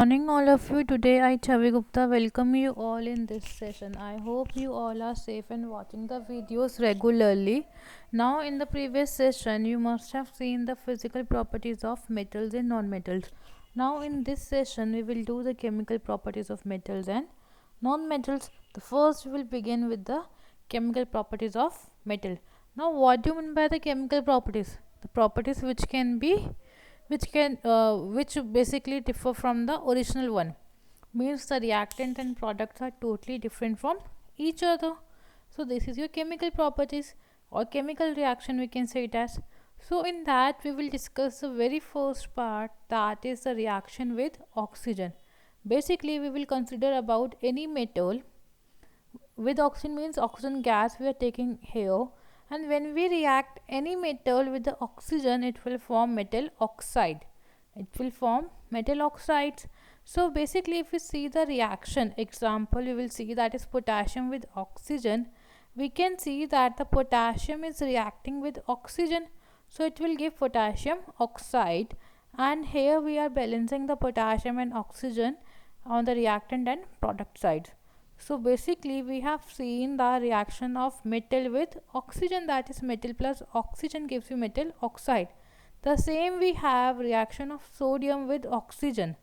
Morning, all of you. Today, I, Chavi Gupta, welcome you all in this session. I hope you all are safe and watching the videos regularly. Now, in the previous session, you must have seen the physical properties of metals and non-metals. Now, in this session, we will do the chemical properties of metals and non-metals. The first, we will begin with the chemical properties of metal. Now, what do you mean by the chemical properties? The properties which basically differ from the original one, means the reactant and products are totally different from each other. So this is your chemical properties or chemical reaction, we can say it as. So in that we will discuss the very first part, that is the reaction with oxygen. Basically we will consider about any metal with oxygen, means oxygen gas we are taking here, and when we react any metal with the oxygen, it will form metal oxide. It will form metal oxides. So basically if we see the reaction example, you will see that is potassium with oxygen. We can see that the potassium is reacting with oxygen, so it will give potassium oxide, and here we are balancing the potassium and oxygen on the reactant and product side. So basically we have seen the reaction of metal with oxygen, that is metal plus oxygen gives you metal oxide. The same we have reaction of sodium with oxygen.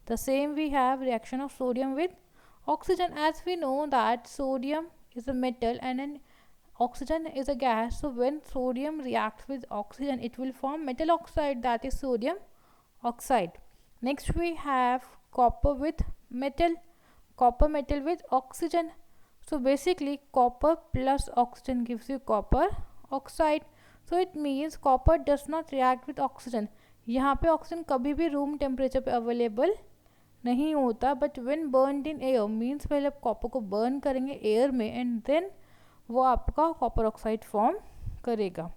The same we have reaction of sodium with oxygen, as we know that sodium is a metal and an oxygen is a gas. So when sodium reacts with oxygen, it will form metal oxide, that is sodium oxide. Next we have copper with metal, copper metal with oxygen. So basically copper plus oxygen gives you copper oxide. So it means copper does not react with oxygen. यहाँ पे oxygen कभी भी room temperature पे available नहीं होता, but when burned in air, means पहले आप copper को बर्न करेंगे एयर में एंड देन वो आपका कॉपर ऑक्साइड फॉर्म करेगा.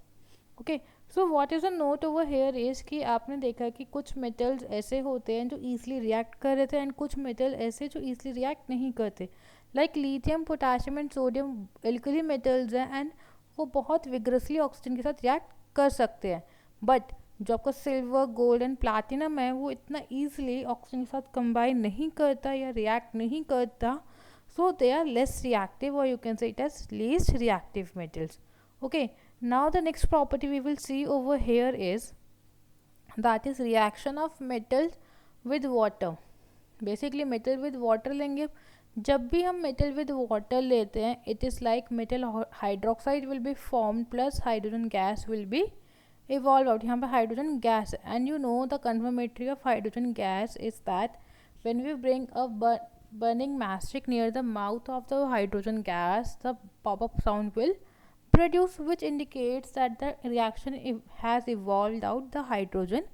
Okay, so what is a note over here is कि आपने देखा कि कुछ मेटल्स ऐसे होते हैं जो ईजिली रिएक्ट कर रहे थे एंड कुछ मेटल ऐसे जो ईजिली रिएक्ट नहीं करते. Like lithium, potassium and sodium alkali metals हैं एंड वो बहुत विग्रसली ऑक्सीजन के साथ रिएक्ट कर सकते हैं. बट जो आपका सिल्वर, गोल्ड एंड प्लैटिनम है वो इतना ईजिली ऑक्सीजन के साथ कंबाइन नहीं करता या रिएक्ट नहीं करता. So they are less reactive, or you can say it as least reactive metals. Okay, now the next property we will see over here is that is reaction of metals with water. Basically metal with water लेंगे. जब भी हम metal with water लेते हैं, it is like metal hydroxide will be formed plus hydrogen gas will be evolved out. यहाँ पे hydrogen gas, and you know the confirmatory of hydrogen gas is that when we bring a burning matchstick near the mouth of the hydrogen gas, the pop-up sound will produce, which indicates that the reaction has evolved out the hydrogen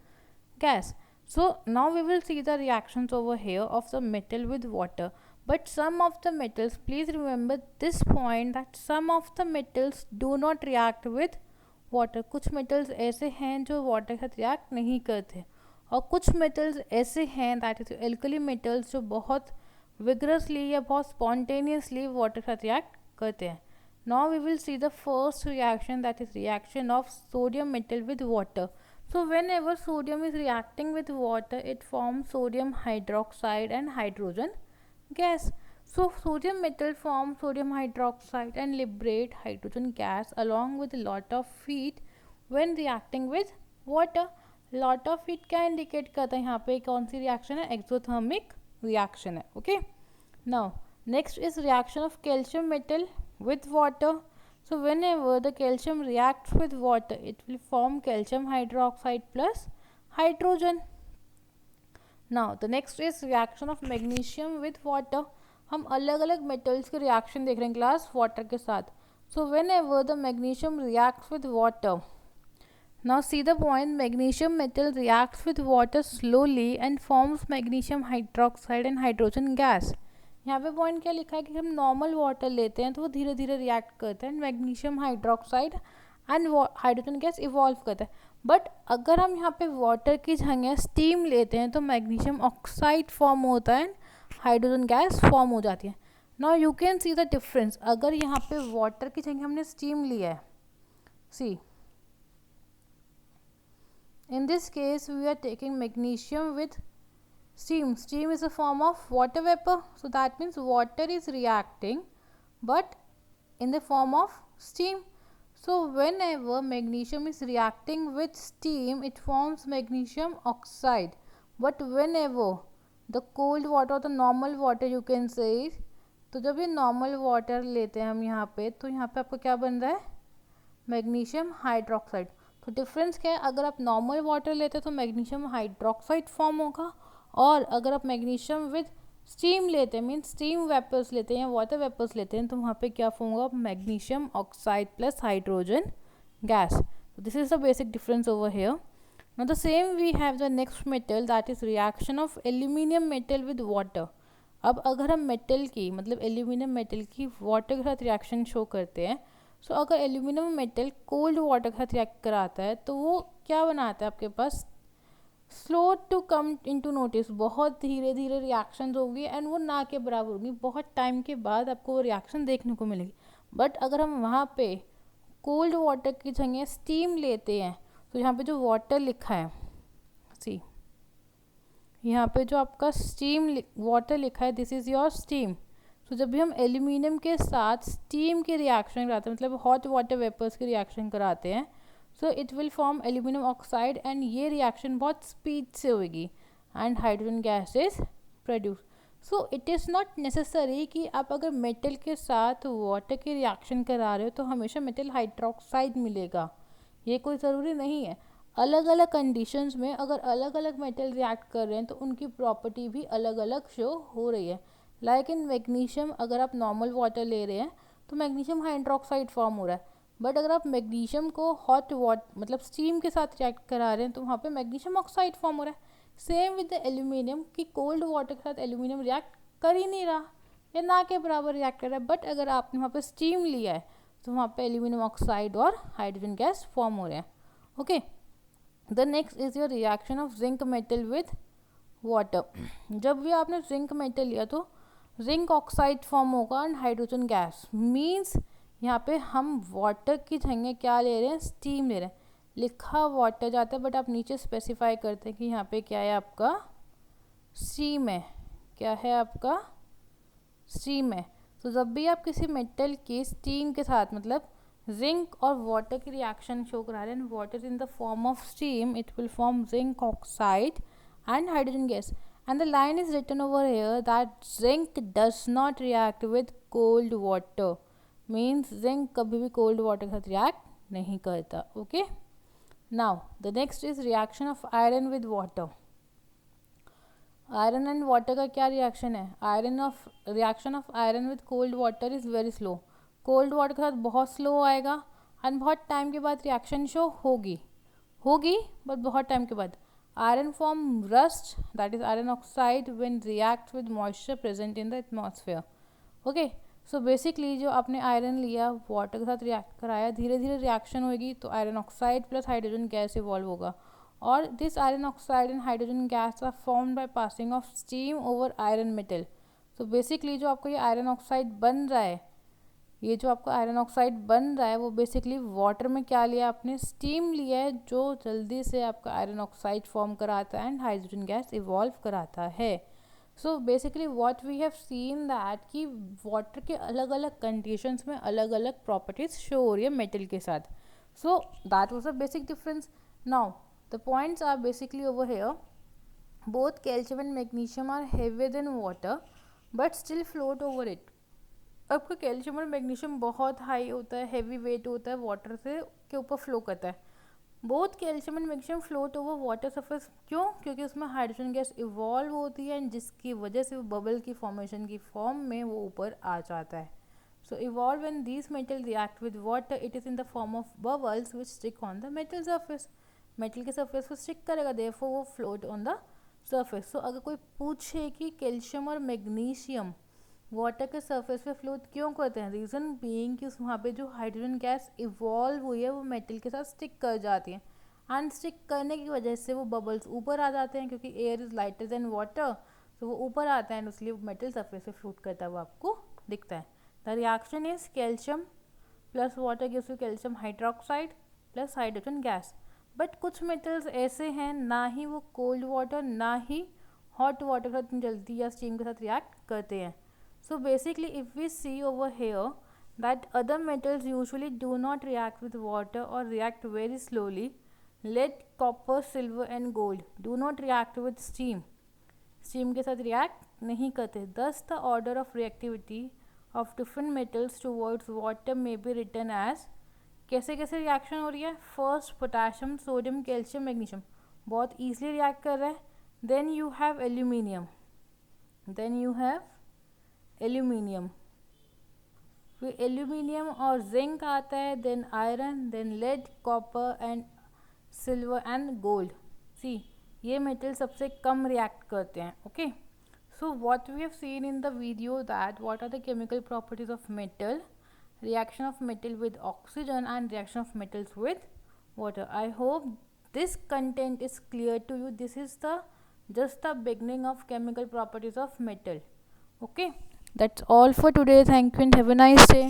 gas. So now we will see the reactions over here of the metal with water. But some of the metals, please remember this point, that some of the metals do not react with water. कुछ metals ऐसे हैं जो water के साथ react नहीं करते, और कुछ मेटल्स ऐसे हैं दैट इज एल्कली मेटल्स जो बहुत विग्रसली या बहुत स्पॉन्टेनियसली वाटर के साथ रिएक्ट करते हैं. Now we will see the first reaction, that is reaction of sodium metal with water. So whenever sodium is reacting with water, it forms sodium hydroxide and hydrogen gas. So sodium metal forms sodium hydroxide and liberate hydrogen gas along with a lot of heat when reacting with water. Lot of heat क्या indicate करता है यहाँ पे, कौन सी reaction है, exothermic reaction है. Okay, now next is reaction of calcium metal with water. So whenever the calcium reacts with water, it will form calcium hydroxide plus hydrogen. Now the next is reaction of magnesium with water. हम अलग अलग metals के reaction देख रहे हैं class water के साथ. So when ever the magnesium reacts with water, now see the point, magnesium metal reacts with water slowly and forms magnesium hydroxide and hydrogen gas. यहाँ पे पॉइंट क्या लिखा है कि हम नॉर्मल वाटर लेते हैं तो वो धीरे धीरे रिएक्ट करते हैं, magnesium hydroxide and hydrogen gas evolve करता है. बट अगर हम यहाँ पे वाटर की जगह स्टीम लेते हैं तो मैग्नीशियम ऑक्साइड फॉर्म होता है, हाइड्रोजन गैस फॉर्म हो जाती है. Now you can see the difference. अगर यहाँ पे वाटर की जगह हमने स्टीम लिया है, सी in this case we are taking magnesium with Steam is a form of water vapor, so that means water is reacting but in the form of steam. So whenever magnesium is reacting with steam, it forms magnesium oxide. But whenever the cold water, the normal water you can say, तो जब ये normal water लेते हैं हम यहाँ पे, तो यहाँ पे आपको क्या बन रहा है, मैग्नीशियम हाइड्रोक्साइड. तो डिफरेंस क्या है, अगर आप नॉर्मल वाटर लेते हैं तो मैग्नीशियम हाइड्रोक्साइड फॉर्म होगा, और अगर आप मैग्नीशियम विद स्टीम लेते हैं, मीन्स स्टीम वेपर्स लेते हैं या वाटर वेपर्स लेते हैं, तो वहाँ पे क्या फॉर्म होगा, magnesium oxide plus hydrogen gas. This is the basic difference over here. Now the same we have the next metal, that is reaction of aluminium metal with water. अब अगर हम मेटल की, मतलब एल्यूमिनियम मेटल की water के साथ reaction show करते हैं, सो अगर एल्यूमिनियम मेटल कोल्ड वाटर के साथ रिएक्ट कराता है तो वो क्या बनाता है आपके पास, slow to come into notice, बहुत धीरे धीरे रिएक्शन होगी एंड वो ना के बराबर होगी, बहुत टाइम के बाद आपको वो रिएक्शन देखने को मिलेगी. बट अगर हम वहाँ पे कोल्ड वाटर की जगह स्टीम लेते हैं, तो यहाँ पे जो वाटर लिखा है, सी यहाँ पे जो आपका स्टीम वाटर लिखा है, दिस इज़ योर स्टीम. तो जब भी हम एल्यूमिनियम के साथ स्टीम की रिएक्शन कराते हैं, मतलब हॉट वाटर वेपर्स की रिएक्शन कराते हैं, so it will form aluminium oxide and ये रिएक्शन बहुत स्पीड से होगी and hydrogen gas is produce. So it is not necessary कि आप अगर मेटल के साथ वाटर की रिएक्शन करा रहे हो तो हमेशा मेटल हाइड्रोक्साइड मिलेगा, ये कोई ज़रूरी नहीं है. अलग अलग कंडीशंस में अगर अलग अलग मेटल रिएक्ट कर रहे हैं तो उनकी प्रॉपर्टी भी अलग अलग शो हो रही है. लाइक इन मैग्नीशियम, अगर आप नॉर्मल वाटर ले रहे हैं तो मैग्नीशियम हाइड्रोक्साइड फॉर्म हो रहा है, बट अगर आप मैग्नीशियम को हॉट वाटर मतलब स्टीम के साथ रिएक्ट करा रहे हैं तो वहाँ पे मैग्नीशियम ऑक्साइड फॉर्म हो रहा है. सेम विद द एल्यूमिनियम कि कोल्ड वाटर के साथ एल्यूमिनियम रिएक्ट कर ही नहीं रहा या ना के बराबर रिएक्ट कर रहा है, बट अगर आपने वहाँ पे स्टीम लिया है तो वहाँ पे एल्यूमिनियम ऑक्साइड और हाइड्रोजन गैस फॉर्म हो रहे हैं. Okay, the next is your reaction of zinc metal with water. जब भी आपने जिंक मेटल लिया तो जिंक ऑक्साइड फॉर्म होगा एंड हाइड्रोजन गैस, मीन्स यहाँ पे हम वाटर की जगह क्या ले रहे हैं, स्टीम ले रहे हैं. लिखा वाटर जाता है बट आप नीचे स्पेसिफाई करते हैं कि यहाँ पे क्या है, आपका स्टीम है. क्या है, आपका स्टीम है. तो जब भी आप किसी मेटल की स्टीम के साथ, मतलब जिंक और वाटर की रिएक्शन शो करा रहे हैं, water in the form of steam, it will form zinc oxide and hydrogen gas, and the line is written over here that zinc does not react with cold water, means zinc कभी भी cold water के साथ react नहीं करता. okay, now the next is reaction of iron with water. Iron and water का क्या reaction है, reaction of iron with cold water is very slow. Cold water के साथ बहुत स्लो आएगा एंड बहुत टाइम के बाद रिएक्शन शो होगी बट बहुत टाइम के बाद. Iron form rust, that is iron oxide, when reacts with moisture present in the atmosphere. Okay, so basically जो आपने आयरन लिया, वाटर के साथ रिएक्ट कराया, धीरे धीरे रिएक्शन होगी तो iron oxide plus hydrogen gas evolve होगा, और this iron oxide and hydrogen gas are formed by passing of steam over iron metal. तो बेसिकली जो आपको ये आयरन ऑक्साइड बन रहा है, ये जो आपको आयरन ऑक्साइड बन रहा है वो बेसिकली वाटर में क्या लिया आपने, स्टीम लिया है, जो जल्दी से आपका आयरन ऑक्साइड फॉर्म कराता है एंड हाइड्रोजन गैस इवॉल्व कराता है. So basically what we have seen that कि वाटर के अलग अलग कंडीशंस में अलग अलग प्रॉपर्टीज शो हो रही है मेटल के साथ. So that was a basic difference. Now the points are basically over here. Both calcium and magnesium are heavier than water but still float over it. आपका कैल्शियम और मैग्नीशियम बहुत high होता है, हैवी वेट होता है, water से के ऊपर फ्लो करता है. Both calcium and magnesium float over water surface. क्यों? क्योंकि उसमें हाइड्रोजन गैस इवॉल्व होती है एंड जिसकी वजह से वो बबल की फॉर्मेशन की फॉर्म में वो ऊपर आ जाता है. So evolve when these metal react with water, it is in the form of bubbles which stick on the metal surface. Metal के सरफेस को स्टिक करेगा, देयरफॉर वो float on the surface. So अगर कोई पूछे कि कैल्शियम और magnesium water के सरफेस पे फ्लोट क्यों करते हैं, रीज़न बीइंग कि वहाँ पे जो हाइड्रोजन गैस इवॉल्व हुई है वो मेटल के साथ स्टिक कर जाती है एंड स्टिक करने की वजह से वो बबल्स ऊपर आ जाते हैं, क्योंकि air is lighter than water, तो वो ऊपर आता है एंड इसलिए मेटल सरफेस पे फ्लोट करता है, वो आपको दिखता है. The reaction is calcium plus water gives you calcium hydroxide plus hydrogen gas. But कुछ मेटल्स ऐसे हैं ना ही वो कोल्ड वाटर ना ही हॉट वाटर के साथ जल्दी या स्टीम के साथ रिएक्ट करते हैं. So basically if we see over here that other metals usually do not react with water or react very slowly. Lead, copper, silver and gold do not react with steam. Steam के साथ react नहीं करते. Thus the order of reactivity of different metals towards water may be written as. कैसे कैसे reaction हो रही है. First potassium, sodium, calcium, magnesium बहुत ईजिली रिएक्ट कर रहा है. देन यू हैव एल्यूमिनियम, फिर एल्यूमिनियम और जिंक आता है. Then iron, then lead, copper and silver and gold. See ये मेटल सबसे कम रिएक्ट करते हैं. Okay, so what we have seen in the video that what are the chemical properties of metal, reaction of metal with oxygen and reaction of metals with water. I hope this content is clear to you. This is just the beginning of chemical properties of metal. Okay, that's all for today. Thank you and have a nice day.